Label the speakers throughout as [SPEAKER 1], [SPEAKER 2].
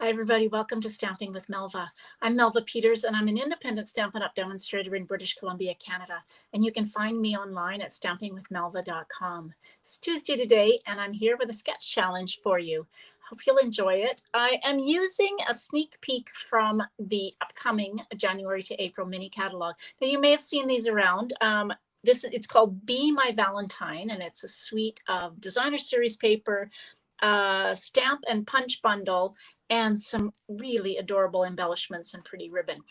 [SPEAKER 1] Hi, everybody. Welcome to Stamping with Melva. I'm Melva Peters, and I'm an independent Stampin' Up! Demonstrator in British Columbia, Canada. And you can find me online at stampingwithmelva.com. It's Tuesday today, and I'm here with a sketch challenge for you. Hope you'll enjoy it. I am using a sneak peek from the upcoming January to April mini catalog. Now, you may have seen these around. It's called Be My Valentine, and it's a suite of designer series paper, stamp and punch bundle, and some really adorable embellishments and pretty ribbon.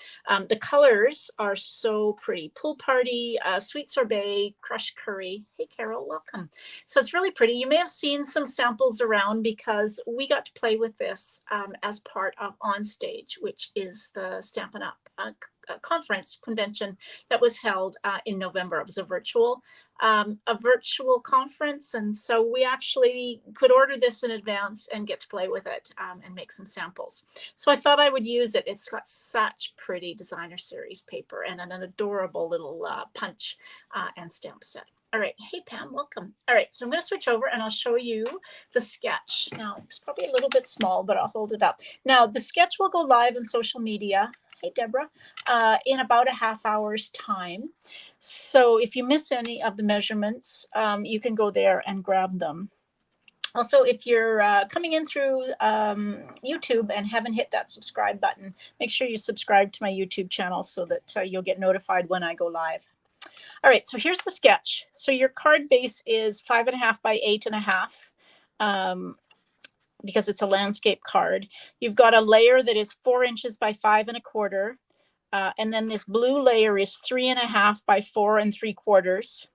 [SPEAKER 1] The colors are so pretty. Pool Party, Sweet Sorbet, Crushed Curry. Hey, Carol, welcome. So it's really pretty. You may have seen some samples around because we got to play with this as part of Onstage, which is the Stampin' Up! Conference convention that was held in November. It was a virtual conference, and so we actually could order this in advance and get to play with it and make some samples. So I thought I would use it. It's got such pretty designer series paper and an adorable little punch and stamp set. All right. Hey, Pam, welcome. All right. So I'm going to switch over and I'll show you the sketch. Now, it's probably a little bit small, but I'll hold it up. Now, the sketch will go live on social media. Hey, Deborah, in about a half hour's time. So if you miss any of the measurements, you can go there and grab them. Also, if you're coming in through YouTube and haven't hit that subscribe button, make sure you subscribe to my YouTube channel so that you'll get notified when I go live. All right, so here's the sketch. So your card base is 5.5 by 8.5. Because it's a landscape card. You've got a layer that is 4 inches by 5.25. And then this blue layer is 3.5 by 4 3/4.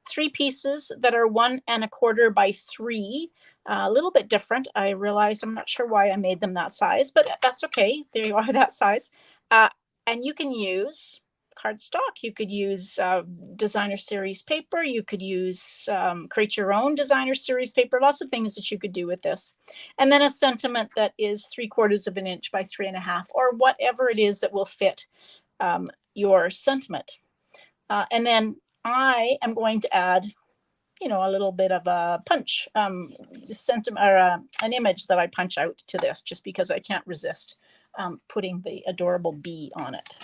[SPEAKER 1] 3 pieces that are 1.25 by 3. A little bit different. I realized I'm not sure why I made them that size, but that's okay. There you are, that size. And you can use cardstock. You could use designer series paper. You could use create your own designer series paper. Lots of things that you could do with this. And then a sentiment that is 3/4 of an inch by 3.5, or whatever it is that will fit your sentiment. And then I am going to add, a little bit of a punch sentiment, or an image that I punch out to this, just because I can't resist putting the adorable bee on it.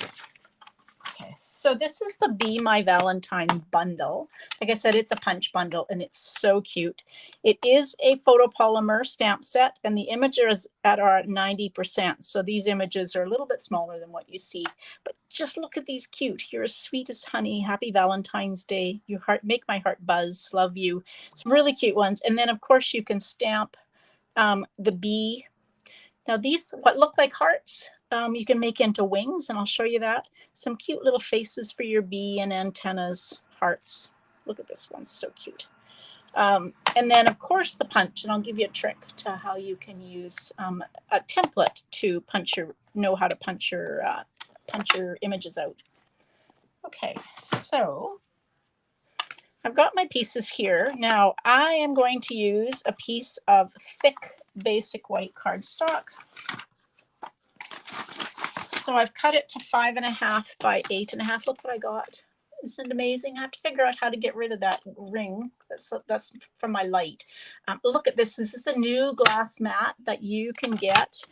[SPEAKER 1] Okay, so this is the Be My Valentine bundle. Like I said, it's a punch bundle and it's so cute. It is a photopolymer stamp set and the images are 90%. So these images are a little bit smaller than what you see, but just look at these cute. You're as sweet as honey. Happy Valentine's Day. Your heart, make my heart buzz. Love you. Some really cute ones. And then of course you can stamp the bee. Now these, what look like hearts, you can make into wings, and I'll show you that. Some cute little faces for your bee and antennas, hearts. Look at this one, so cute. And then of course the punch, and I'll give you a trick to how you can use a template to know how to punch your images out. Okay, so I've got my pieces here. Now I am going to use a piece of thick basic white cardstock. So I've cut it to 5.5 by 8.5. Look what I got. Isn't it amazing? I have to figure out how to get rid of that ring. That's from my light. Look at this. This is the new glass mat that you can get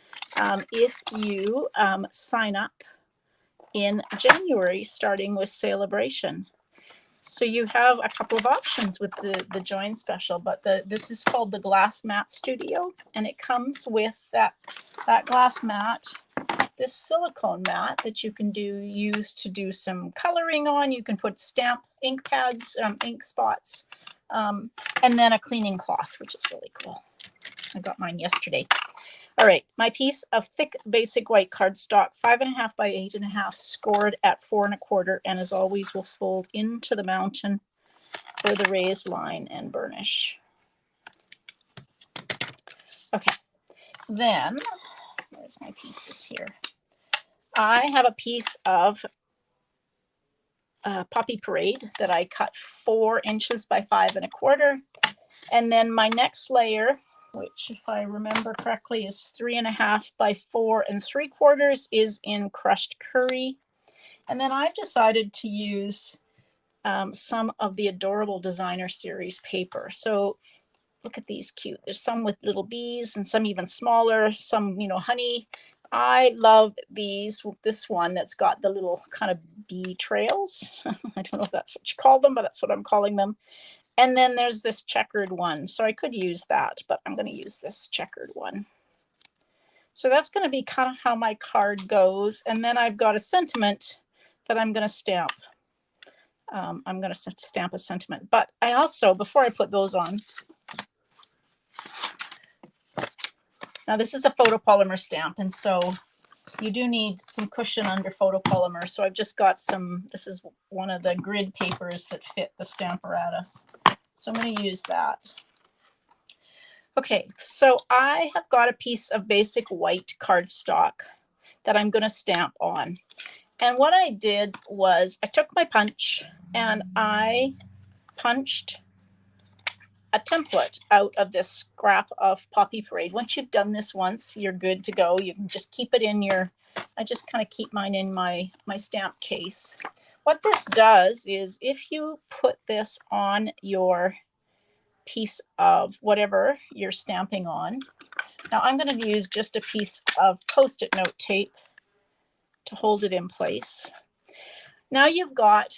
[SPEAKER 1] if you sign up in January, starting with Celebration. So you have a couple of options with the Join special, but this is called the Glass Mat Studio, and it comes with that glass mat, this silicone mat that you can use to do some coloring on. You can put stamp ink pads, ink spots, and then a cleaning cloth, which is really cool. I got mine yesterday. All right, my piece of thick basic white cardstock, 5.5 by 8.5, scored at 4 1/4, and as always will fold into the mountain for the raised line and burnish. Okay, then where's my pieces here? I have a piece of Poppy Parade that I cut 4 inches by 5 1/4, and then my next layer, which if I remember correctly is 3.5 by 4 3/4, is in Crushed Curry. And then I've decided to use some of the adorable designer series paper. So look at these cute. There's some with little bees and some even smaller, some, you know, honey. I love these. This one that's got the little kind of bee trails. I don't know if that's what you call them, but that's what I'm calling them. And then there's this checkered one. So I could use that, but I'm going to use this checkered one. So that's going to be kind of how my card goes. And then I've got a sentiment that I'm going to stamp. I'm going to stamp a sentiment. But I also, before I put those on, now this is a photopolymer stamp, and so you do need some cushion under photopolymer. So I've just got some, this is one of the grid papers that fit the Stamparatus. So I'm going to use that. Okay, so I have got a piece of basic white cardstock that I'm going to stamp on. And what I did was I took my punch and I punched a template out of this scrap of Poppy Parade. Once you've done this once, you're good to go. You can just keep it in your, I just kind of keep mine in my stamp case. What this does is if you put this on your piece of whatever you're stamping on, now I'm going to use just a piece of Post-it note tape to hold it in place. Now you've got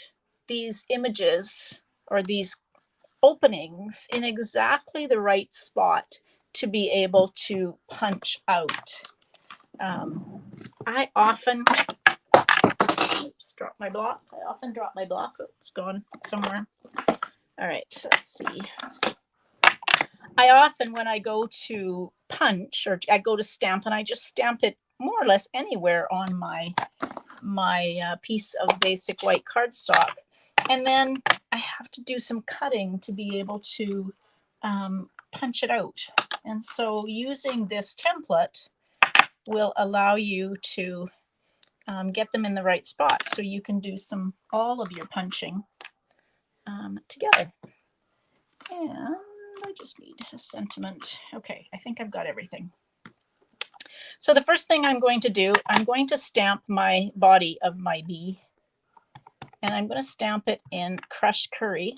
[SPEAKER 1] these images or these openings in exactly the right spot to be able to punch out. I often, oops, drop my block. I often drop my block. Oh, it's gone somewhere. All right, let's see. I often, when I go to punch or I go to stamp, and I just stamp it more or less anywhere on my piece of basic white cardstock. And then I have to do some cutting to be able to punch it out. And so using this template will allow you to get them in the right spot. So you can do all of your punching together. And I just need a sentiment. Okay, I think I've got everything. So the first thing I'm going to do, I'm going to stamp my body of my bee. And I'm going to stamp it in crushed curry.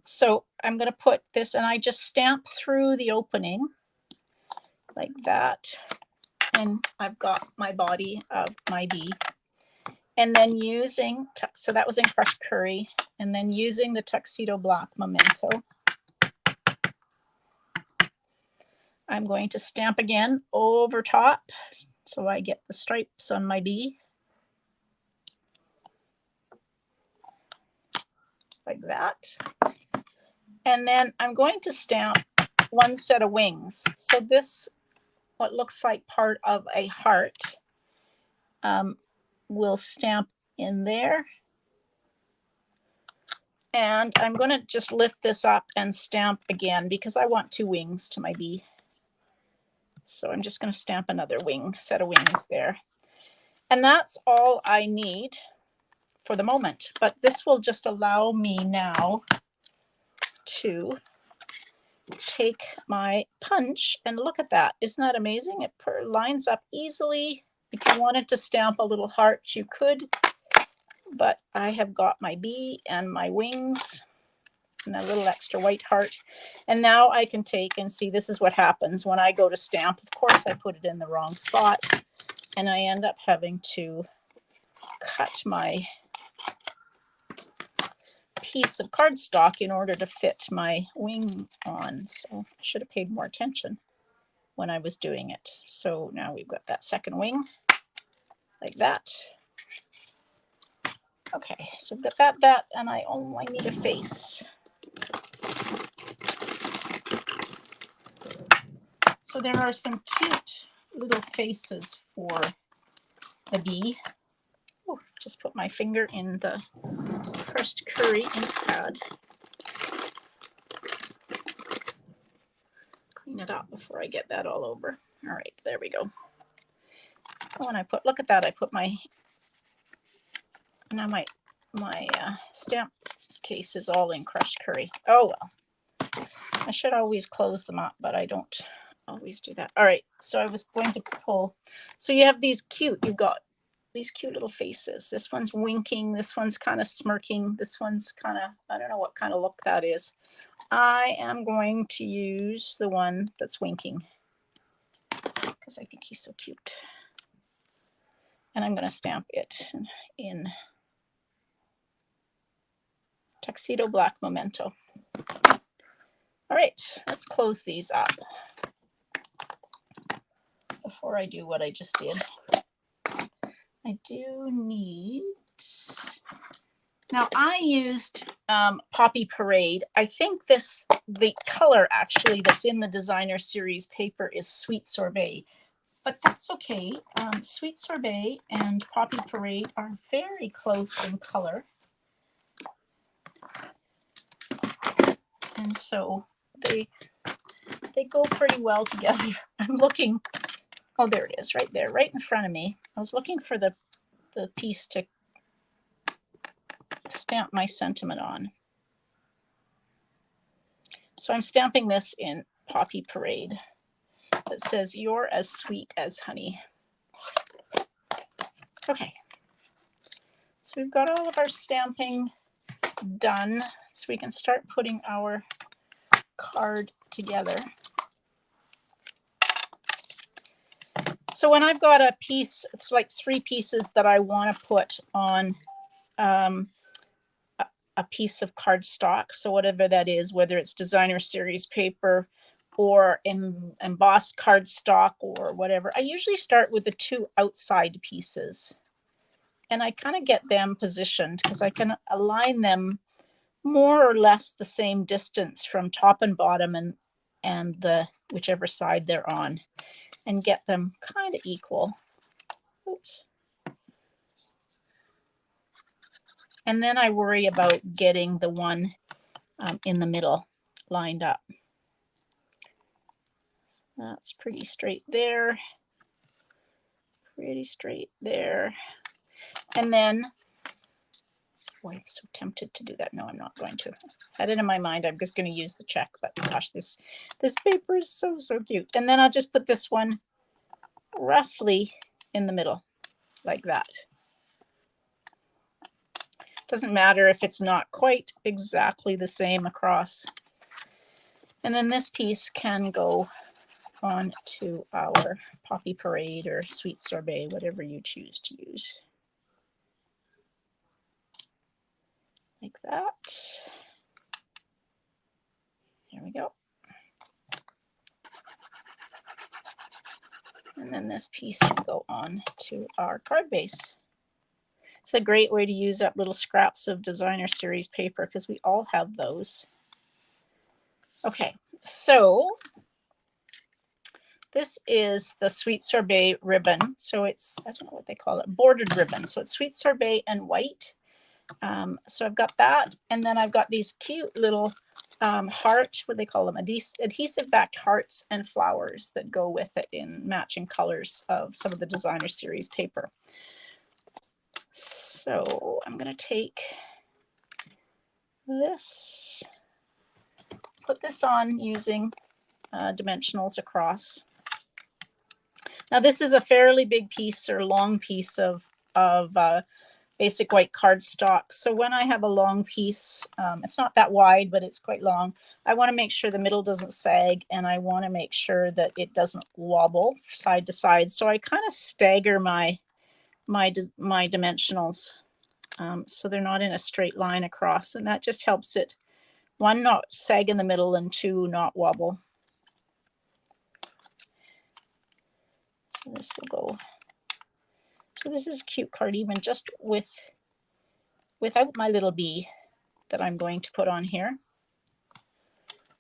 [SPEAKER 1] So I'm going to put this, and I just stamp through the opening like that. And I've got my body of my bee. And then using, so that was in crushed curry. And then using the Tuxedo Black Memento, I'm going to stamp again over top so I get the stripes on my bee. Like that. And then I'm going to stamp one set of wings. So this, what looks like part of a heart, will stamp in there. And I'm going to just lift this up and stamp again because I want 2 wings to my bee. So I'm just going to stamp another set of wings there. And that's all I need for the moment. But this will just allow me now to take my punch and look at that. Isn't that amazing? It lines up easily. If you wanted to stamp a little heart, you could, but I have got my bee and my wings and a little extra white heart. And now I can take and see, this is what happens when I go to stamp. Of course, I put it in the wrong spot and I end up having to cut my piece of cardstock in order to fit my wing on. So I should have paid more attention when I was doing it. So now we've got that second wing like that. Okay, so we've got that, and I only need a face. So there are some cute little faces for the bee. Oh, just put my finger in the crushed curry ink pad. Clean it up before I get that all over. All right, there we go. Oh, and look at that, I put my, now my stamp case is all in crushed curry. Oh well, I should always close them up, but I don't always do that. All right, so I was going to pull, so you have these you've got these cute little faces. This one's winking, this one's kind of smirking, this one's kind of, I don't know what kind of look that is. I am going to use the one that's winking because I think he's so cute. And I'm going to stamp it in Tuxedo Black Memento. All right, let's close these up before I do what I just did. I do need, now I used Poppy Parade. I think the color actually that's in the designer series paper is Sweet Sorbet, but that's okay. Sweet Sorbet and Poppy Parade are very close in color. And so they go pretty well together. I'm looking, oh, there it is, right there, right in front of me. I was looking for the piece to stamp my sentiment on. So I'm stamping this in Poppy Parade that says, "You're as sweet as honey." Okay, so we've got all of our stamping done, so we can start putting our card together. So when I've got a piece, it's like 3 pieces that I want to put on a piece of cardstock. So whatever that is, whether it's designer series paper or embossed cardstock or whatever, I usually start with the 2 outside pieces. And I kind of get them positioned because I can align them more or less the same distance from top and bottom and the whichever side they're on, and get them kind of equal. Oops. And then I worry about getting the one in the middle lined up. That's pretty straight there. Pretty straight there. And then, boy, I'm so tempted to do that. No, I'm not going to. I had it in my mind. I'm just going to use the check, but gosh, this paper is so cute. And then I'll just put this one roughly in the middle, like that. Doesn't matter if it's not quite exactly the same across. And then this piece can go on to our Poppy Parade or Sweet Sorbet, whatever you choose to use. Like that. There we go. And then this piece can go on to our card base. It's a great way to use up little scraps of designer series paper because we all have those. Okay, so this is the Sweet Sorbet ribbon. So it's, I don't know what they call it, bordered ribbon. So it's Sweet Sorbet and white. So I've got that. And then I've got these cute little heart, what do they call them? Adhesive backed hearts and flowers that go with it in matching colors of some of the designer series paper. So I'm going to take this, put this on using dimensionals across. Now this is a fairly big piece or long piece of basic white cardstock. So when I have a long piece, it's not that wide, but it's quite long. I want to make sure the middle doesn't sag, and I want to make sure that it doesn't wobble side to side. So I kind of stagger my dimensionals so they're not in a straight line across, and that just helps it, 1, not sag in the middle, and 2, not wobble. So this will go. So this is a cute card, even just without my little bee that I'm going to put on here.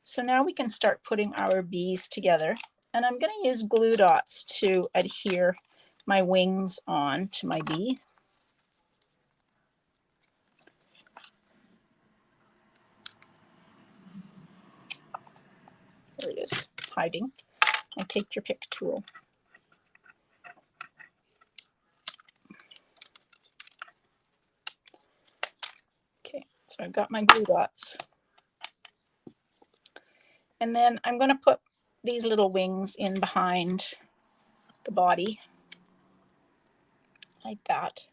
[SPEAKER 1] So now we can start putting our bees together. And I'm going to use glue dots to adhere my wings on to my bee. There it is, hiding. And take your pick tool. Okay, so I've got my glue dots. And then I'm going to put these little wings in behind the body, like that.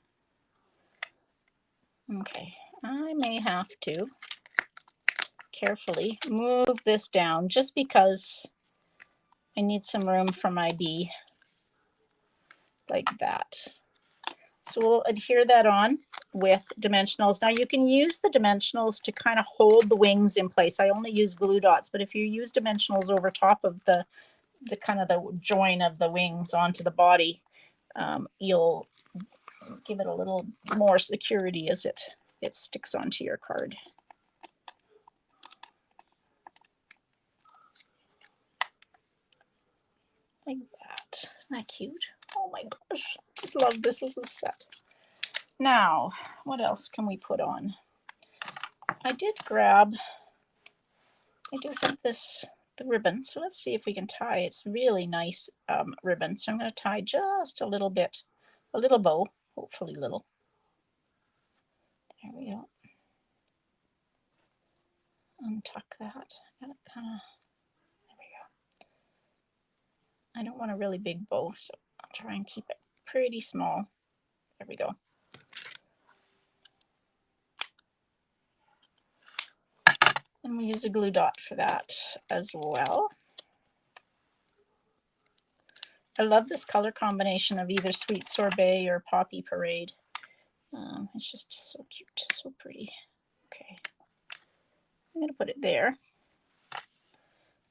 [SPEAKER 1] Okay, I may have to carefully move this down just because I need some room for my bee, like that. So we'll adhere that on with dimensionals. Now you can use the dimensionals to kind of hold the wings in place. I only use glue dots, but if you use dimensionals over top of the kind of the join of the wings onto the body, you'll give it a little more security as it sticks onto your card. Like that. Isn't that cute? Oh my gosh, I just love this little set. Now, what else can we put on? I do have this, the ribbon, so let's see if we can tie. It's really nice ribbon, so I'm going to tie just a little bit, a little bow, hopefully little. There we go. Untuck that. Got it kind of, there we go. I don't want a really big bow, so I'll try and keep it pretty small. There we go. And we use a glue dot for that as well. I love this color combination of either Sweet Sorbet or Poppy Parade. It's just so cute, so pretty. Okay, I'm going to put it there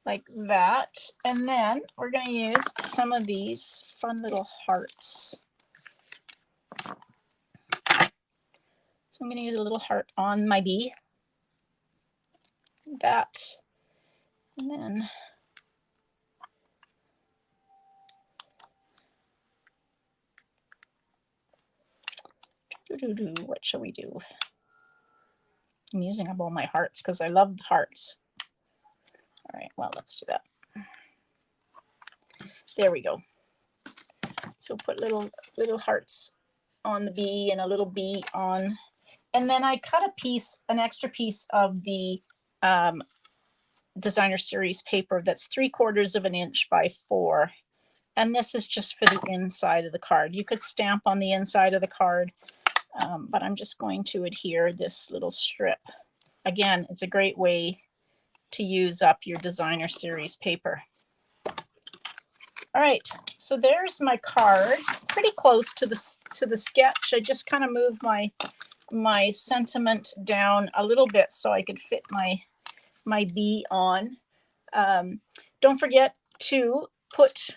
[SPEAKER 1] like that. And then we're going to use some of these fun little hearts. So I'm going to use a little heart on my bee. That. And then what shall we do? I'm using up all my hearts because I love the hearts. All right, well, let's do that. There we go. So put little hearts on the bee and a little bee on. And then I cut a piece, an extra piece of the designer series paper that's 3/4 of an inch by 4. And this is just for the inside of the card. You could stamp on the inside of the card, but I'm just going to adhere this little strip. Again, it's a great way to use up your designer series paper. All right, so there's my card, pretty close to the sketch. I just kind of moved my sentiment down a little bit so I could fit my bee on. Don't forget to put,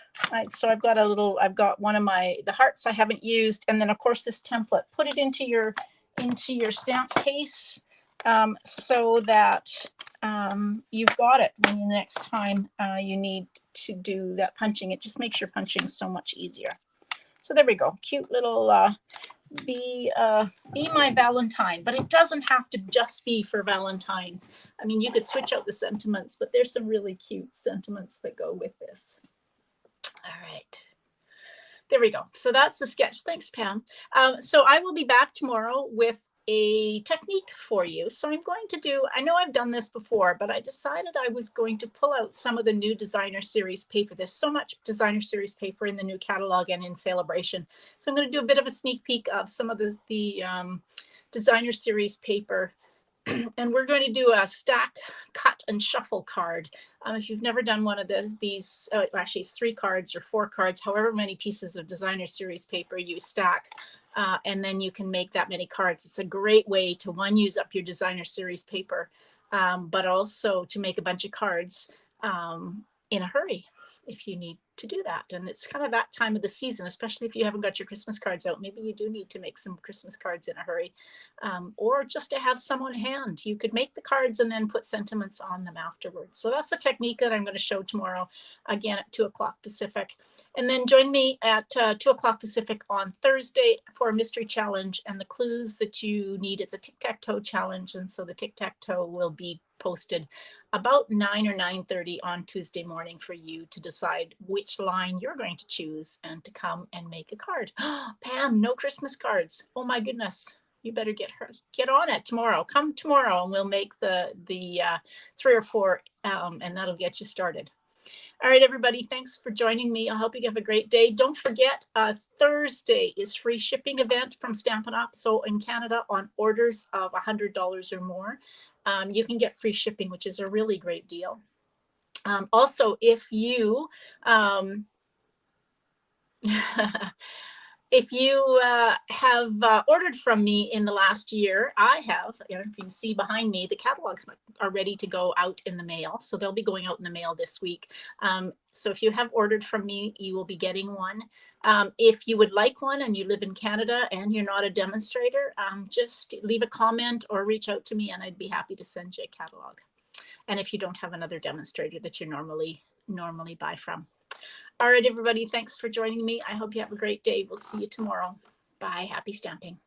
[SPEAKER 1] so I've got one of the hearts I haven't used, and then of course this template. Put it into your stamp case so that you've got it when the next time you need to do that punching. It just makes your punching so much easier. So there we go, cute little be my Valentine, but it doesn't have to just be for Valentine's. I mean, you could switch out the sentiments, but there's some really cute sentiments that go with this. All right. There we go. So that's the sketch. Thanks, Pam. So I will be back tomorrow with a technique for you. So I'm going to do, I know I've done this before, but I decided I was going to pull out some of the new designer series paper. There's so much designer series paper in the new catalog and in Celebration. So I'm going to do a bit of a sneak peek of some of the designer series paper. And we're going to do a stack, cut, and shuffle card. If you've never done one of these, actually it's 3 cards or 4 cards, however many pieces of designer series paper you stack, and then you can make that many cards. It's a great way to, one, use up your designer series paper, but also to make a bunch of cards in a hurry if you need to do that. And it's kind of that time of the season, especially if you haven't got your Christmas cards out. Maybe you do need to make some Christmas cards in a hurry, or just to have some on hand. You could make the cards and then put sentiments on them afterwards. So that's the technique that I'm going to show tomorrow, again at 2 o'clock Pacific. And then join me at 2 o'clock Pacific on Thursday for a mystery challenge. And the clues that you need, it's a tic-tac-toe challenge. And so the tic-tac-toe will be posted about 9 or 9:30 on Tuesday morning for you to decide which line you're going to choose and to come and make a card. Pam, no Christmas cards. Oh my goodness. You better get on it tomorrow. Come tomorrow and we'll make the 3 or 4 and that'll get you started. All right, everybody, thanks for joining me. I hope you have a great day. Don't forget, Thursday is free shipping event from Stampin' Up! So in Canada, on orders of $100 or more, you can get free shipping, which is a really great deal. Also, if you if you have ordered from me in the last year, I have, you can see behind me, the catalogs are ready to go out in the mail. So they'll be going out in the mail this week. So if you have ordered from me, you will be getting one. If you would like one and you live in Canada and you're not a demonstrator, just leave a comment or reach out to me and I'd be happy to send you a catalog. And if you don't have another demonstrator that you normally buy from. All right, everybody, thanks for joining me. I hope you have a great day. We'll see you tomorrow. Bye. Happy stamping.